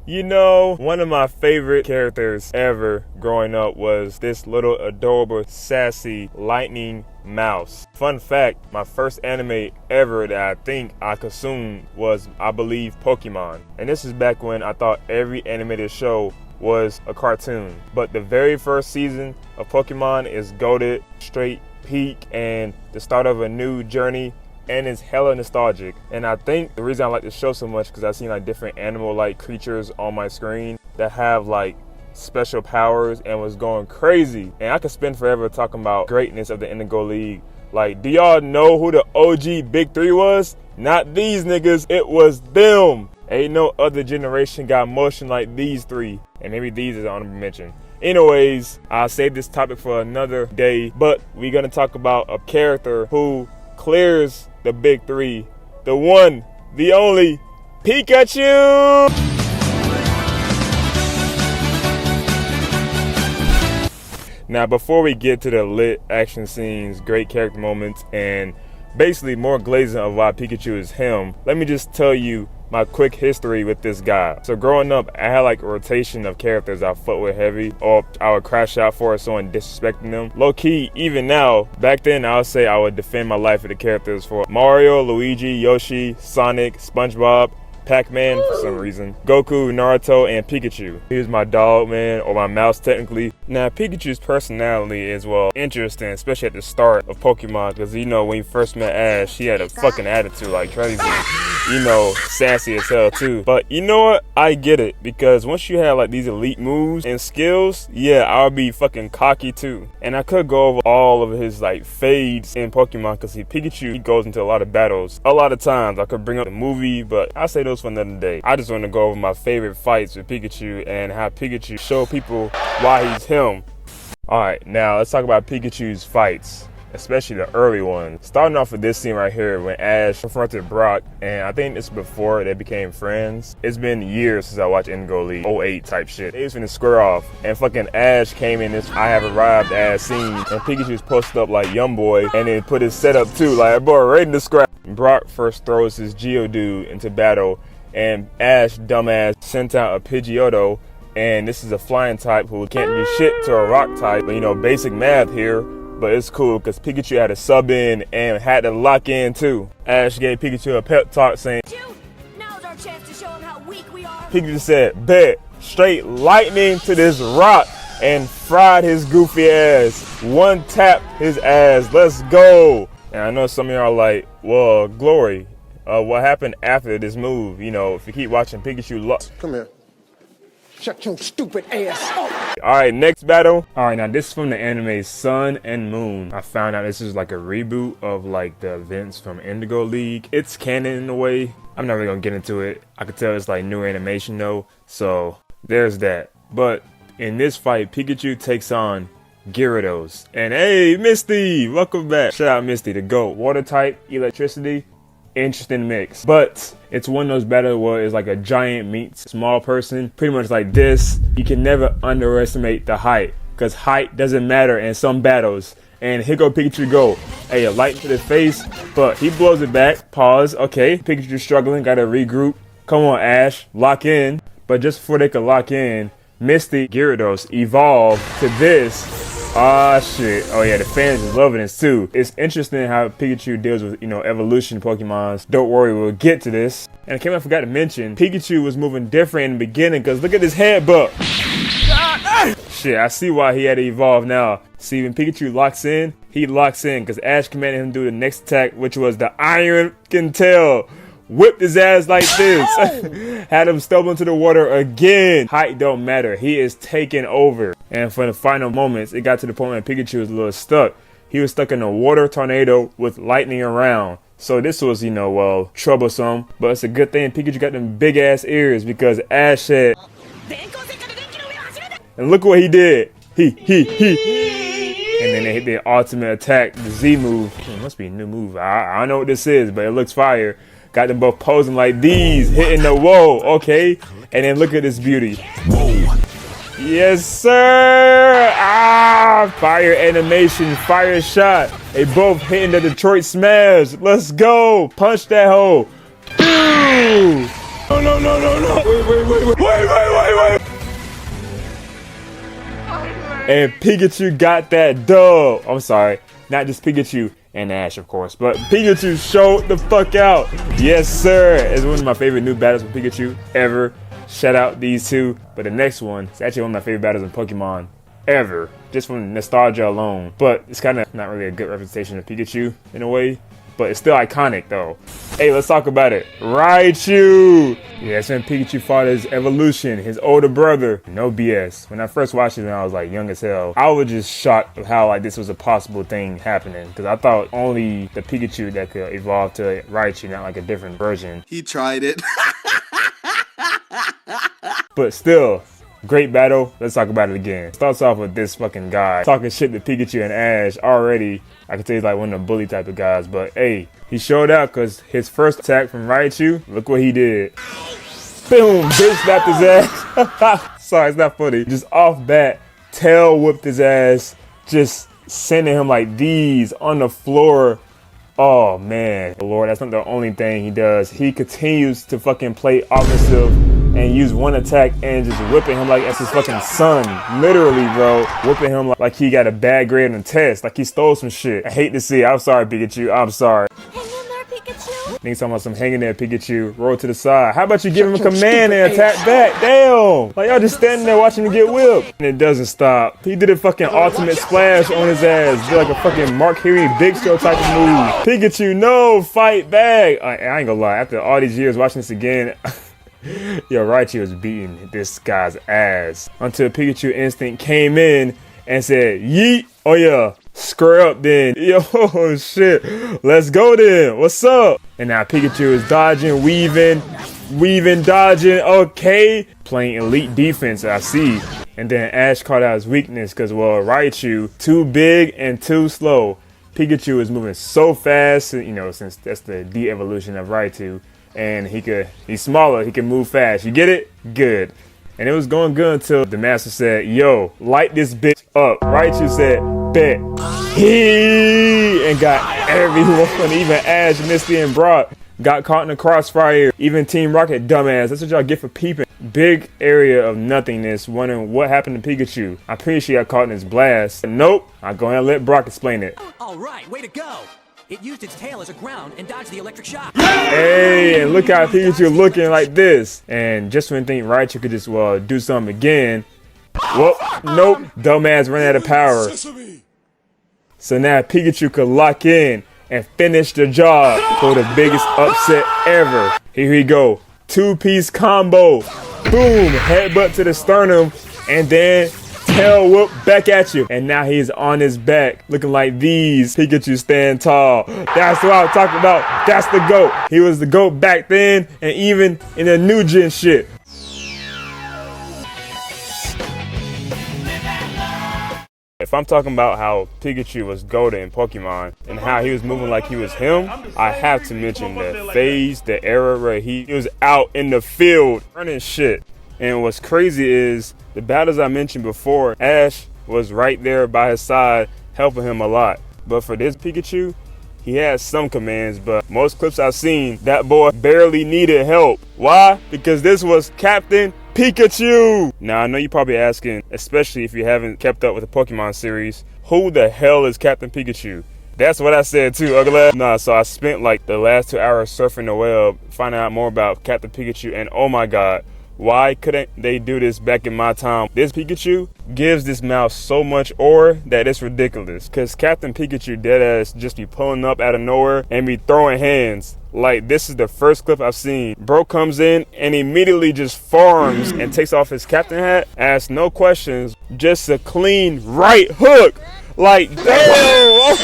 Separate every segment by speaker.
Speaker 1: You know, one of my favorite characters ever growing up was this little adorable, sassy lightning mouse. Fun fact, my first anime ever that I think I consumed was, I believe, Pokemon. And this is back when I thought every animated show was a cartoon. But the very first season of Pokemon is goated, straight peak, and the start of a new journey. And it's hella nostalgic. And I think the reason I like this show so much because I've seen like different animal-like creatures on my screen that have like special powers and was going crazy. And I could spend forever talking about greatness of the Indigo League. Like, do y'all know who the OG Big Three was? Not these niggas, it was them. Ain't no other generation got motion like these three. And maybe these is an honorable mention. Anyways, I'll save this topic for another day, but we're gonna talk about a character who clears the big three, the one, the only, Pikachu! Now, before we get to the lit action scenes, great character moments, and basically more glazing of why Pikachu is him, let me just tell you my quick history with this guy. So growing up, I had like a rotation of characters I fuck with heavy, or I would crash out for someone disrespecting them. Low key, even now, back then I would say I would defend my life with the characters for Mario, Luigi, Yoshi, Sonic, SpongeBob, Pac-Man for some reason, Goku, Naruto, and Pikachu. He was my dog, man, or my mouse technically. Now, Pikachu's personality is, well, interesting, especially at the start of Pokemon, because, you know, when you first met Ash, he had a fucking attitude like crazy. You know, sassy as hell too. But you know what? I get it, because once you have like these elite moves and skills, yeah, I'll be fucking cocky too. And I could go over all of his like fades in Pokemon, because Pikachu, he goes into a lot of battles. A lot of times I could bring up the movie, but I'll say those for another day. I just want to go over my favorite fights with Pikachu and how Pikachu show people why he's him. Alright, now let's talk about Pikachu's fights, especially the early ones. Starting off with this scene right here when Ash confronted Brock, and I think it's before they became friends. It's been years since I watched Indigo League, '08 type shit. They was finna square off, and fucking Ash came in this I have arrived ass scene, and Pikachu's posted up like young boy, and then put his setup too, like boy, ready to scrap. Brock first throws his Geodude into battle, and Ash, dumbass, sent out a Pidgeotto, and this is a flying type who can't do shit to a rock type, but you know, basic math here. But it's cool because Pikachu had to sub in and had to lock in too. Ash gave Pikachu a pep talk saying,
Speaker 2: "Now's our chance to show him how weak we are."
Speaker 1: Pikachu said, bet, straight lightning to this rock, and fried his goofy ass. One tap his ass, let's go. And I know some of y'all are like, well, Glory, what happened after this move? You know, if you keep watching Pikachu
Speaker 3: come here. Shut your stupid ass.
Speaker 1: Alright, next battle. Alright, now this is from the anime Sun and Moon. I found out this is like a reboot of like the events from Indigo League. It's canon in a way. I'm not really gonna get into it. I could tell it's like new animation though. So there's that. But in this fight, Pikachu takes on Gyarados. And hey, Misty, welcome back. Shout out Misty, the GOAT. Water type, electricity. Interesting mix, but it's one of those battles where it's like a giant meets a small person, pretty much like this. You can never underestimate the height, because height doesn't matter in some battles. And here go Pikachu go. Hey, a light to the face, but he blows it back. Pause. Okay, Pikachu struggling, gotta regroup. Come on, Ash, lock in. But just before they could lock in, Misty Gyarados evolved to this. Ah, shit. Oh yeah, the fans is loving this too. It's interesting how Pikachu deals with, you know, evolution Pokemons. Don't worry, we'll get to this. And I forgot to mention, Pikachu was moving different in the beginning, because look at this headbutt. Shit, I see why he had to evolve now. See, when Pikachu locks in, he locks in, because Ash commanded him to do the next attack, which was the Iron Tail. Whipped his ass like this. Had him stumble into the water again. Height don't matter. He is taking over. And for the final moments, it got to the point where Pikachu was a little stuck. He was stuck in a water tornado with lightning around. So this was, you know, well, troublesome. But it's a good thing Pikachu got them big ass ears, because Ash said, and look what he did. He. And then they hit their ultimate attack, the Z move. It must be a new move. I don't know what this is, but it looks fire. Got them both posing like these, hitting the whoa, okay? And then look at this beauty. Whoa. Yes, sir! Ah, fire animation, fire shot. They both hitting the Detroit Smash. Let's go! Punch that hole. Boom! No. Wait. And Pikachu got that dub. I'm sorry, not just Pikachu and Ash, of course, but Pikachu showed the fuck out. Yes, sir. It's one of my favorite new battles with Pikachu ever. Shout out these two. But the next one is actually one of my favorite battles in Pokemon ever, just from nostalgia alone. But it's kind of not really a good representation of Pikachu in a way, but it's still iconic though. Hey, let's talk about it. Raichu! Yeah, that's when Pikachu fought his evolution, his older brother. No BS. When I first watched it when I was like young as hell, I was just shocked of how like this was a possible thing happening. Because I thought only the Pikachu that could evolve to Raichu, not like a different version.
Speaker 4: He tried it.
Speaker 1: But still, great battle. Let's talk about it again. Starts off with this fucking guy talking shit to Pikachu and Ash. Already, I can tell he's like one of the bully type of guys. But hey, he showed out because his first attack from Raichu, look what he did. Boom, bitch slapped his ass. Sorry, it's not funny. Just off bat, tail whipped his ass. Just sending him like these on the floor. Oh man, Lord, that's not the only thing he does. He continues to fucking play offensive and use one attack and just whipping him like that's his fucking son. Literally, bro. Whipping him like he got a bad grade on the test. Like he stole some shit. I hate to see it. I'm sorry, Pikachu. I'm sorry.
Speaker 2: Hang in there, Pikachu.
Speaker 1: Niggas talking about some hanging there, Pikachu. Roll to the side. How about you give him a command and attack back? Damn. Like y'all just standing there watching him get whipped. And it doesn't stop. He did a fucking ultimate splash on his ass. Did like a fucking Mark Henry Big Show type of move. Pikachu, no, fight back. I ain't gonna lie. After all these years watching this again, yo, Raichu was beating this guy's ass until Pikachu Instinct came in and said, yeet. Oh yeah, square up then. Yo, shit. Let's go then. What's up? And now Pikachu is dodging, weaving, dodging. Okay. Playing elite defense, I see. And then Ash caught out his weakness because, well, Raichu, too big and too slow. Pikachu is moving so fast, you know, since that's the de-evolution of Raichu. And he's smaller, he can move fast. You get it? Good. And it was going good until the master said, yo, light this bitch up. Raichu said, bet. And got everyone, even Ash, Misty, and Brock got caught in the crossfire. Even Team Rocket, dumbass. That's what y'all get for peeping. Big area of nothingness, wondering what happened to Pikachu. I'm pretty sure got caught in his blast. Nope. I'll go ahead and let Brock explain it.
Speaker 5: All right, way to go. It used its tail as a ground and dodged the electric shock.
Speaker 1: Hey, and look how Pikachu looking like this. And just when you think Raichu could just, well, do something again. Well, nope. Dumbass ran out of power. So now Pikachu could lock in and finish the job for the biggest upset ever. Here we go. Two-piece combo. Boom. Headbutt to the sternum. And then tail whoop back at you. And now he's on his back looking like these. Pikachu stand tall. That's what I'm talking about. That's the GOAT. He was the GOAT back then and even in the new gen shit. If I'm talking about how Pikachu was golden in Pokemon and how he was moving like he was him, I have to mention the phase, the era where he was out in the field running shit. And what's crazy is the battles I mentioned before, Ash was right there by his side helping him a lot. But for this Pikachu, he had some commands, but most clips I've seen, that boy barely needed help. Why? Because this was Captain Pikachu! Now, I know you're probably asking, especially if you haven't kept up with the Pokemon series, who the hell is Captain Pikachu? That's what I said too, ugly. Nah, so I spent like the last 2 hours surfing the web, finding out more about Captain Pikachu, and oh my god, why couldn't they do this back in my time? This Pikachu gives this mouse so much aura that it's ridiculous. Cause Captain Pikachu deadass just be pulling up out of nowhere and be throwing hands. Like, this is the first clip I've seen. Bro comes in and immediately just farms and takes off his captain hat, asks no questions, just a clean right hook. Like, damn, oh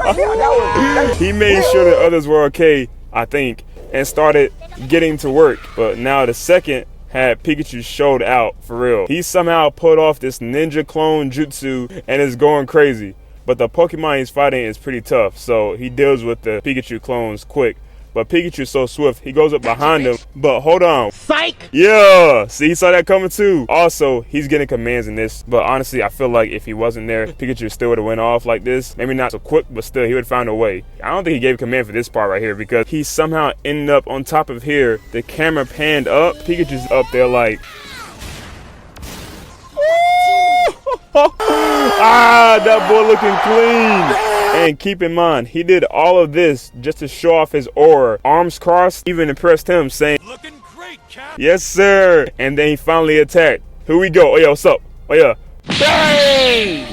Speaker 1: my god. He made sure the others were okay, I think, and started getting to work. But now the second had Pikachu showed out for real. He somehow pulled off this ninja clone jutsu and is going crazy. But the Pokemon he's fighting is pretty tough, so he deals with the Pikachu clones quick. but Pikachu's so swift, he goes up behind him. But hold on.
Speaker 3: Psych!
Speaker 1: Yeah, see, he saw that coming too. Also, he's getting commands in this, but honestly, I feel like if he wasn't there, Pikachu still would have went off like this. Maybe not so quick, but still, he would find a way. I don't think he gave command for this part right here because he somehow ended up on top of here. The camera panned up. Pikachu's up there like... that boy looking clean. And keep in mind, he did all of this just to show off his aura. Arms crossed, even impressed him, saying,
Speaker 5: Looking great, Cap.
Speaker 1: yes, sir. And then he finally attacked. Here we go. Oh, yeah, what's up? Oh, yeah. Bang!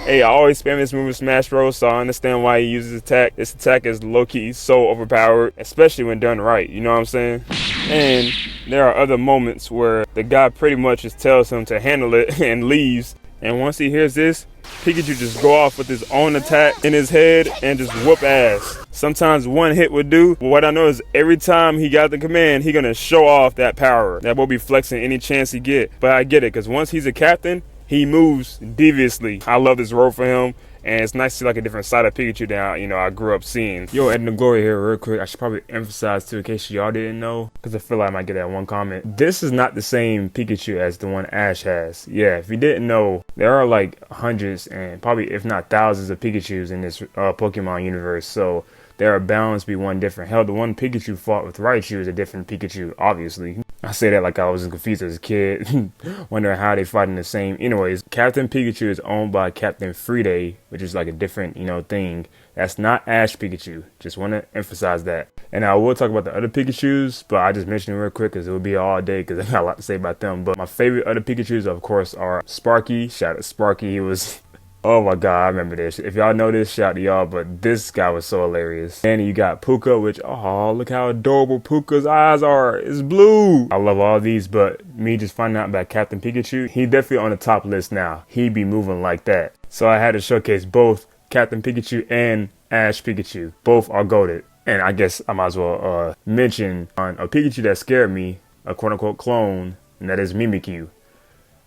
Speaker 1: Hey, I always spam this move in Smash Bros, so I understand why he uses attack. This attack is low-key so overpowered, especially when done right. You know what I'm saying? And there are other moments where the guy pretty much just tells him to handle it and leaves. And once he hears this, Pikachu just go off with his own attack in his head and just whoop ass. Sometimes one hit would do, but what I know is every time he got the command, he gonna show off that power. That will be flexing any chance he get. But I get it, because once he's a captain, he moves deviously. I love this role for him. And it's nice to see like a different side of Pikachu that I grew up seeing. Yo, Ed and Glory here real quick. I should probably emphasize too in case y'all didn't know, because I feel like I might get that one comment. This is not the same Pikachu as the one Ash has. Yeah, if you didn't know, there are like hundreds and probably if not thousands of Pikachus in this Pokemon universe. So there are bound to be one different. Hell, the one Pikachu fought with Raichu is a different Pikachu, obviously. I say that like I was confused as a kid, wondering how they fighting the same. Anyways, Captain Pikachu is owned by Captain Friday, which is like a different, thing. That's not Ash Pikachu. Just want to emphasize that. And I will talk about the other Pikachus, but I just mentioned it real quick because it would be all day because I got a lot to say about them. But my favorite other Pikachus, of course, are Sparky. Shout out Sparky. He was... oh my god, I remember this. If y'all know this, shout out to y'all, but this guy was so hilarious. And you got Puka, which, oh, look how adorable Puka's eyes are. It's blue. I love all these, but me just finding out about Captain Pikachu, he definitely on the top list now. He be moving like that. So I had to showcase both Captain Pikachu and Ash Pikachu. Both are goated. And I guess I might as well mention on a Pikachu that scared me, a quote-unquote clone, and that is Mimikyu.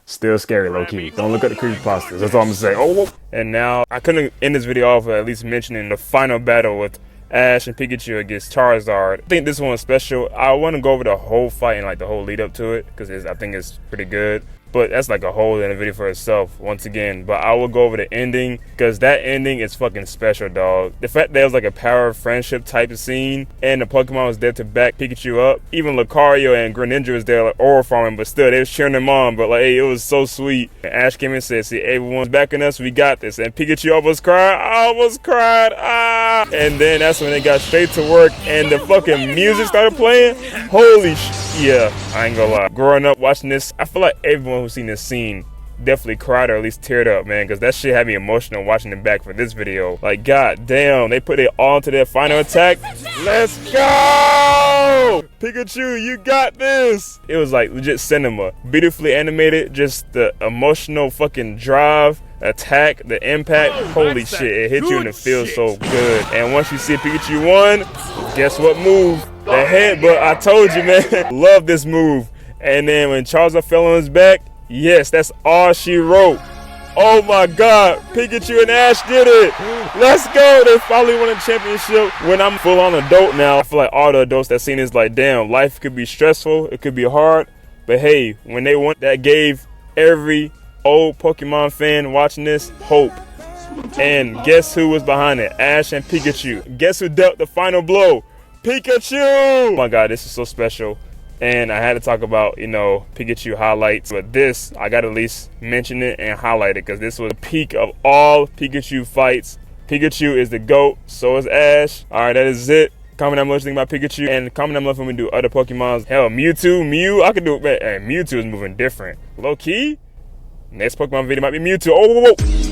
Speaker 1: Still scary, low-key. Don't look at the creepypastas. That's all I'm gonna say. Oh, and now I couldn't end this video off with at least mentioning the final battle with Ash and Pikachu against Charizard. I think this one's special. I want to go over the whole fight and like the whole lead up to it because I think it's pretty good. But that's like a whole in a video for itself once again. But I will go over the ending because that ending is fucking special, dog. The fact that it was like a power of friendship type of scene and the Pokemon was there to back Pikachu up. Even Lucario and Greninja was there like oral farming, but still they was cheering them on. But like, hey, it was so sweet. And Ash came and said, see, everyone's backing us, we got this. And Pikachu almost cried. I almost cried. Ah! And then that's when they got straight to work and the fucking music started playing. Holy yeah, I ain't gonna lie. Growing up watching this, I feel like everyone who's seen this scene definitely cried or at least teared up, man, because that shit had me emotional watching it back for this video. Like, god damn, they put it all into their final attack. Let's go! Pikachu, you got this! It was like legit cinema. Beautifully animated, just the emotional fucking drive, attack, the impact. Holy shit, it hit you in the field so good. And once you see Pikachu won, guess what move? The headbutt. I told you, man. Love this move. And then when Charizard fell on his back, yes, that's all she wrote. Oh my god, Pikachu and Ash did it. Let's go. They finally won a championship. When I'm full on adult now, I feel like all the adults that seen this like, damn, life could be stressful, it could be hard, but hey, when they won, that gave every old Pokemon fan watching this hope. And guess who was behind it? Ash and Pikachu. Guess who dealt the final blow? Pikachu! Oh my god, this is so special. And I had to talk about, Pikachu highlights. But this, I got to at least mention it and highlight it because this was the peak of all Pikachu fights. Pikachu is the GOAT, so is Ash. Alright, that is it. Comment down below what you think about Pikachu. And comment down below when we do other Pokemons. Hell, Mew, I can do it. Man, Mewtwo is moving different. Low key, next Pokemon video might be Mewtwo. Oh, whoa, whoa.